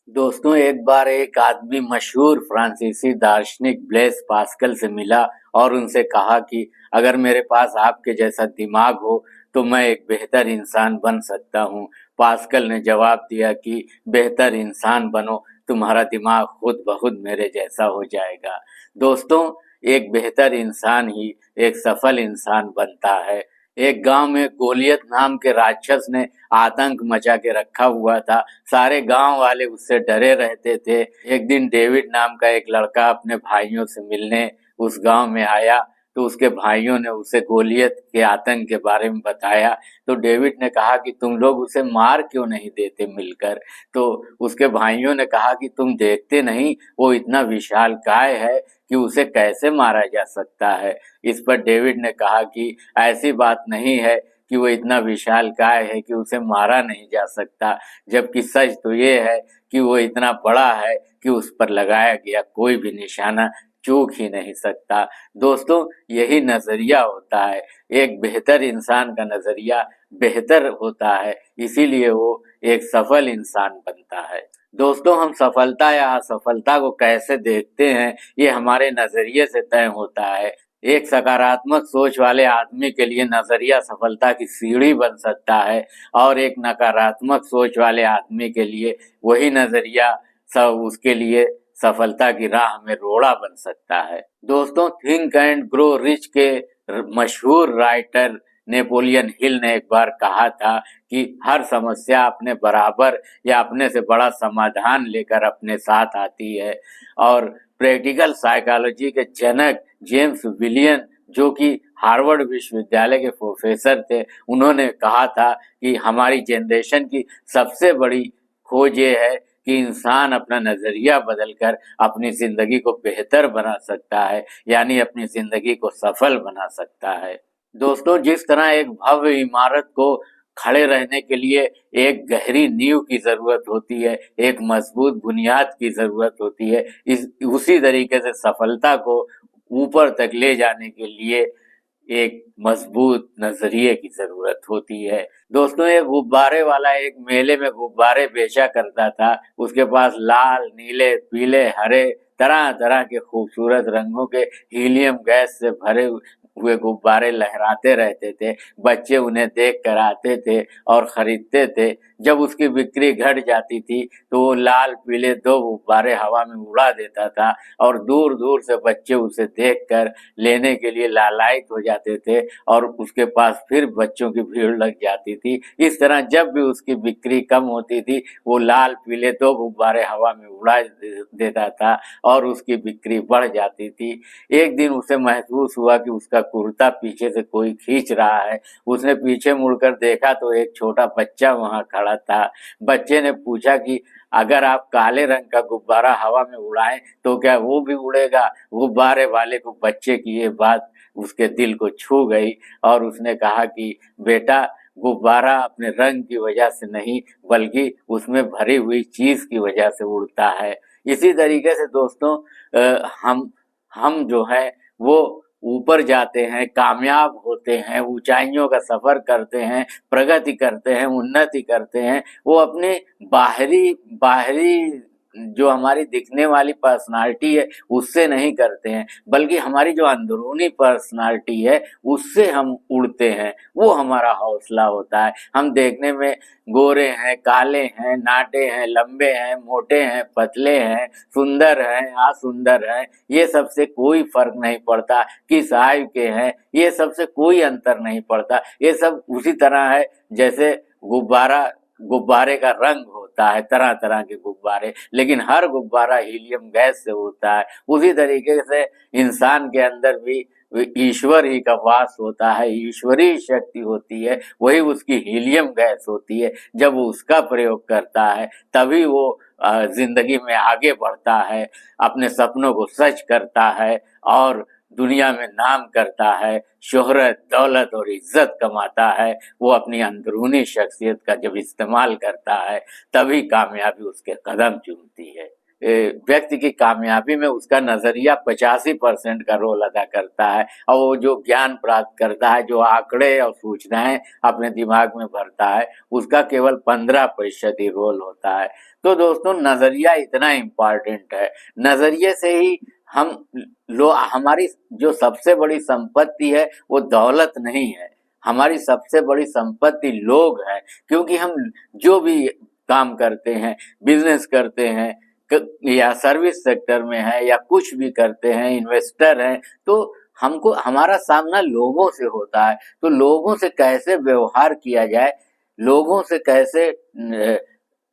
दोस्तों, एक बार एक आदमी मशहूर फ्रांसीसी दार्शनिक ब्लेस पास्कल से मिला और उनसे कहा कि अगर मेरे पास आपके जैसा दिमाग हो तो मैं एक बेहतर इंसान बन सकता हूँ। पास्कल ने जवाब दिया कि बेहतर इंसान बनो, तुम्हारा दिमाग खुद ब खुद मेरे जैसा हो जाएगा। दोस्तों, एक बेहतर इंसान ही एक सफल इंसान बनता है। एक गांव में गोलियत नाम के राक्षस ने आतंक मचा के रखा हुआ था। सारे गांव वाले उससे डरे रहते थे। एक दिन डेविड नाम का एक लड़का अपने भाइयों से मिलने उस गांव में आया, तो उसके भाइयों ने उसे गोलियत के आतंक के बारे में बताया। तो डेविड ने कहा कि तुम लोग उसे मार क्यों नहीं देते मिलकर। तो उसके भाइयों ने कहा कि तुम देखते नहीं, वो इतना विशालकाय है कि उसे कैसे मारा जा सकता है। इस पर डेविड ने कहा कि ऐसी बात नहीं है कि वो इतना विशालकाय है कि उसे मारा नहीं जा सकता, जबकि सच तो ये है कि वो इतना बड़ा है कि उस पर लगाया गया कोई भी निशाना चूक ही नहीं सकता। दोस्तों, यही नजरिया होता है। एक बेहतर इंसान का नजरिया बेहतर होता है, इसीलिए वो एक सफल इंसान बनता है। दोस्तों, हम सफलता या असफलता को कैसे देखते हैं, ये हमारे नजरिए से तय होता है। एक सकारात्मक सोच वाले आदमी के लिए नजरिया सफलता की सीढ़ी बन सकता है, और एक नकारात्मक सोच वाले आदमी के लिए वही नजरिया सब उसके लिए सफलता की राह में रोड़ा बन सकता है। दोस्तों, थिंक एंड ग्रो रिच के मशहूर राइटर नेपोलियन हिल ने एक बार कहा था कि हर समस्या अपने बराबर या अपने से बड़ा समाधान लेकर अपने साथ आती है। और प्रैक्टिकल साइकोलॉजी के जनक जेम्स विलियन, जो कि हार्वर्ड विश्वविद्यालय के प्रोफेसर थे, उन्होंने कहा था कि हमारी जनरेशन की सबसे बड़ी खोज ये है कि इंसान अपना नजरिया बदलकर अपनी जिंदगी को बेहतर बना सकता है, यानी अपनी जिंदगी को सफल बना सकता है। दोस्तों, जिस तरह एक भव्य इमारत को खड़े रहने के लिए एक गहरी नींव की जरूरत होती है, एक मजबूत बुनियाद की जरूरत होती है, इस उसी तरीके से सफलता को ऊपर तक ले जाने के लिए एक मजबूत नजरिए की जरूरत होती है। दोस्तों, एक गुब्बारे वाला एक मेले में गुब्बारे बेचा करता था। उसके पास लाल, नीले, पीले, हरे तरह तरह के खूबसूरत रंगों के हीलियम गैस से भरे हुए गुब्बारे लहराते रहते थे। बच्चे उन्हें देख कर आते थे और खरीदते थे। जब उसकी बिक्री घट जाती थी तो वो लाल पीले दो गुब्बारे हवा में उड़ा देता था, और दूर दूर से बच्चे उसे देखकर लेने के लिए लालायित हो जाते थे, और उसके पास फिर बच्चों की भीड़ लग जाती थी। इस तरह जब भी उसकी बिक्री कम होती थी, वो लाल पीले दो गुब्बारे हवा में उड़ा देता था और उसकी बिक्री बढ़ जाती थी। एक दिन उसे महसूस हुआ कि उसका कुर्ता पीछे से कोई खींच रहा है। उसने पीछे मुड़कर देखा तो एक छोटा बच्चा वहां खड़ा था। बच्चे ने पूछा कि अगर आप काले रंग का गुब्बारा हवा में उड़ाएं तो क्या वो भी उड़ेगा। गुब्बारे वाले को बच्चे की ये बात उसके दिल को छू गई, और उसने कहा कि बेटा, गुब्बारा अपने रंग की वजह से नहीं बल्कि उसमें भरी हुई चीज की वजह से उड़ता है। इसी तरीके से दोस्तों, हम जो है वो ऊपर जाते हैं, कामयाब होते हैं, ऊंचाइयों का सफर करते हैं, प्रगति करते हैं, उन्नति करते हैं। वो अपने बाहरी बाहरी जो हमारी दिखने वाली पर्सनालिटी है उससे नहीं करते हैं, बल्कि हमारी जो अंदरूनी पर्सनालिटी है उससे हम उड़ते हैं। वो हमारा हौसला होता है। हम देखने में गोरे हैं, काले हैं, नाटे हैं, लंबे हैं, मोटे हैं, पतले हैं, सुंदर हैं, असुंदर हैं, ये सबसे कोई फर्क नहीं पड़ता। किस आयु के हैं, ये सबसे कोई अंतर नहीं पड़ता। ये सब उसी तरह है जैसे गुब्बारा गुब्बारे का रंग होता है, तरह तरह के गुब्बारे, लेकिन हर गुब्बारा हीलियम गैस से उड़ता है। उसी तरीके से इंसान के अंदर भी ईश्वर ही का वास होता है, ईश्वरीय शक्ति होती है, वही उसकी हीलियम गैस होती है। जब वो उसका प्रयोग करता है तभी वो जिंदगी में आगे बढ़ता है, अपने सपनों को सच करता है और दुनिया में नाम करता है, शोहरत, दौलत और इज्जत कमाता है। वो अपनी अंदरूनी शख्सियत का जब इस्तेमाल करता है तभी कामयाबी उसके कदम चूमती है। व्यक्ति की कामयाबी में उसका नजरिया 85% का रोल अदा करता है, और वो जो ज्ञान प्राप्त करता है, जो आंकड़े और सूचनाएं अपने दिमाग में भरता है, उसका केवल 15% ही रोल होता है। तो दोस्तों, नजरिया इतना इम्पॉर्टेंट है। नजरिए से ही हमारी जो सबसे बड़ी संपत्ति है वो दौलत नहीं है, हमारी सबसे बड़ी संपत्ति लोग हैं। क्योंकि हम जो भी काम करते हैं, बिजनेस करते हैं या सर्विस सेक्टर में है या कुछ भी करते हैं, इन्वेस्टर हैं, तो हमको हमारा सामना लोगों से होता है। तो लोगों से कैसे व्यवहार किया जाए, लोगों से कैसे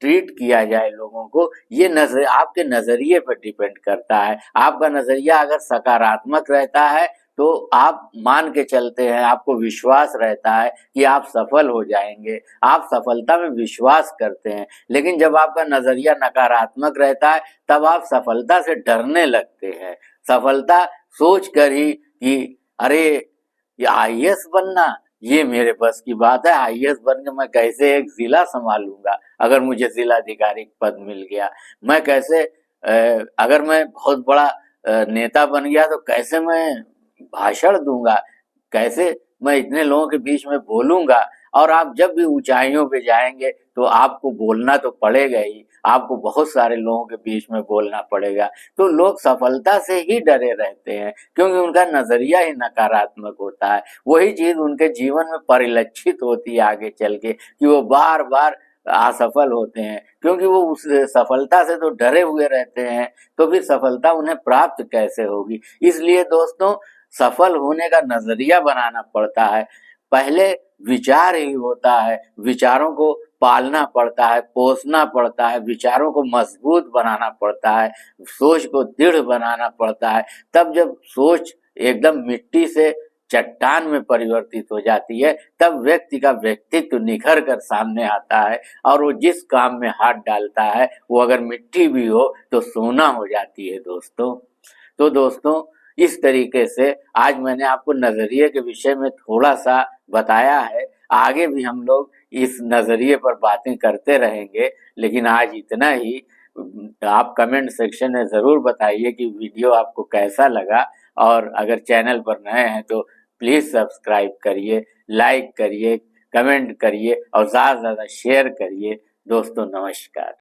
ट्रीट किया जाए लोगों को, ये आपके नजरिए पर डिपेंड करता है। आपका नजरिया अगर सकारात्मक रहता है तो आप मान के चलते हैं, आपको विश्वास रहता है कि आप सफल हो जाएंगे, आप सफलता में विश्वास करते हैं। लेकिन जब आपका नजरिया नकारात्मक रहता है तब आप सफलता से डरने लगते हैं, सफलता सोच कर ही कि अरे ये आईएएस बनना, ये मेरे बस की बात है, आईएएस बन के मैं कैसे एक जिला संभालूंगा, अगर मुझे जिलाधिकारी पद मिल गया, मैं कैसे अगर मैं बहुत बड़ा नेता बन गया तो कैसे मैं भाषण दूंगा, कैसे मैं इतने लोगों के बीच में बोलूंगा। और आप जब भी ऊंचाइयों पे जाएंगे तो आपको बोलना तो पड़ेगा ही, आपको बहुत सारे लोगों के बीच में बोलना पड़ेगा। तो लोग सफलता से ही डरे रहते हैं क्योंकि उनका नजरिया ही नकारात्मक होता है। वही चीज उनके जीवन में परिलक्षित होती है आगे चल के कि वो बार बार असफल होते हैं, क्योंकि वो उस सफलता से तो डरे हुए रहते हैं। तो फिर सफलता उन्हें प्राप्त कैसे होगी। इसलिए दोस्तों, सफल होने का नजरिया बनाना पड़ता है। पहले विचार ही होता है, विचारों को पालना पड़ता है, पोसना पड़ता है, विचारों को मजबूत बनाना पड़ता है, सोच को दृढ़ बनाना पड़ता है। तब जब सोच एकदम मिट्टी से चट्टान में परिवर्तित हो जाती है, तब व्यक्ति का व्यक्तित्व निखर कर सामने आता है और वो जिस काम में हाथ डालता है वो अगर मिट्टी भी हो तो सोना हो जाती है दोस्तों। तो दोस्तों, इस तरीके से आज मैंने आपको नजरिए के विषय में थोड़ा सा बताया है। आगे भी हम लोग इस नजरिए पर बातें करते रहेंगे, लेकिन आज इतना ही। आप कमेंट सेक्शन में जरूर बताइए कि वीडियो आपको कैसा लगा, और अगर चैनल पर नए हैं तो प्लीज सब्सक्राइब करिए, लाइक करिए, कमेंट करिए और ज्यादा से ज्यादा शेयर करिए। दोस्तों, नमस्कार।